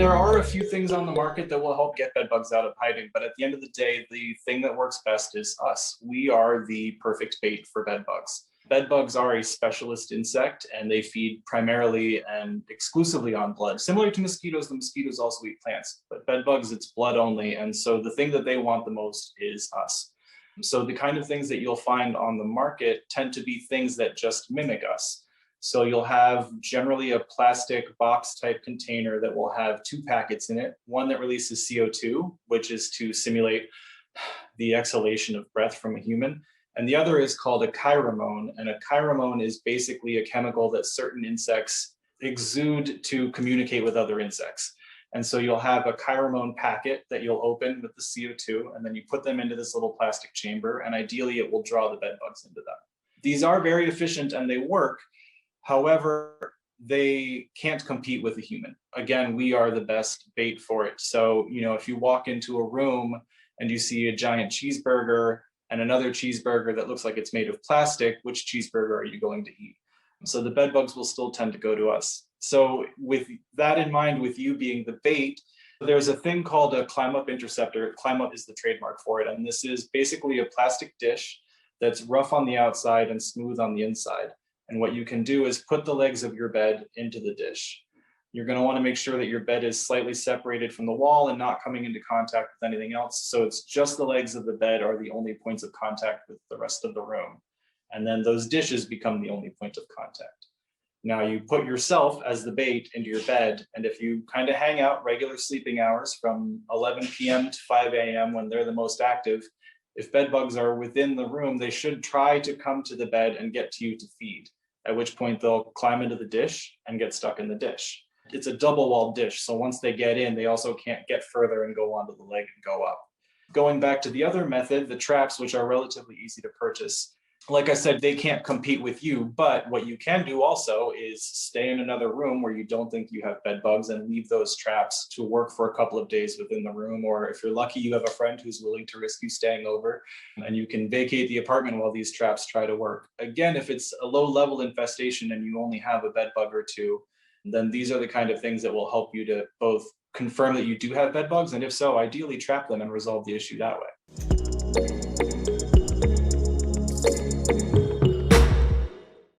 there are a few things on the market that will help get bed bugs out of hiding, but at the end of the day, the thing that works best is us. We are the perfect bait for bed bugs. Bed bugs are a specialist insect, and they feed primarily and exclusively on blood. Similar to mosquitoes, the mosquitoes also eat plants, but bed bugs, it's blood only. And so the thing that they want the most is us. So the kind of things that you'll find on the market tend to be things that just mimic us. So you'll have generally a plastic box type container that will have 2 packets in it. One that releases CO2, which is to simulate the exhalation of breath from a human. And the other is called a chiromone. And a chiromone is basically a chemical that certain insects exude to communicate with other insects. And so you'll have a chiromone packet that you'll open with the CO2, and then you put them into this little plastic chamber, and ideally it will draw the bed bugs into them. These are very efficient and they work. However, they can't compete with a human. Again, we are the best bait for it. So, if you walk into a room and you see a giant cheeseburger and another cheeseburger that looks like it's made of plastic, which cheeseburger are you going to eat? So the bed bugs will still tend to go to us. So with that in mind, with you being the bait, there's a thing called a climb-up interceptor. Climb-up is the trademark for it. And this is basically a plastic dish that's rough on the outside and smooth on the inside. And what you can do is put the legs of your bed into the dish. You're going to want to make sure that your bed is slightly separated from the wall and not coming into contact with anything else. So it's just the legs of the bed are the only points of contact with the rest of the room. And then those dishes become the only point of contact. Now you put yourself as the bait into your bed, and if you kind of hang out regular sleeping hours from 11 p.m. to 5 a.m. when they're the most active, if bed bugs are within the room, they should try to come to the bed and get to you to feed, at which point they'll climb into the dish and get stuck in the dish. It's a double-walled dish, so once they get in, they also can't get further and go onto the leg and go up. Going back to the other method, the traps, which are relatively easy to purchase, like I said, they can't compete with you, but what you can do also is stay in another room where you don't think you have bed bugs and leave those traps to work for a couple of days within the room. Or if you're lucky, you have a friend who's willing to risk you staying over, and you can vacate the apartment while these traps try to work. Again, if it's a low-level infestation and you only have a bed bug or two, then these are the kind of things that will help you to both confirm that you do have bed bugs, and if so, ideally trap them and resolve the issue that way.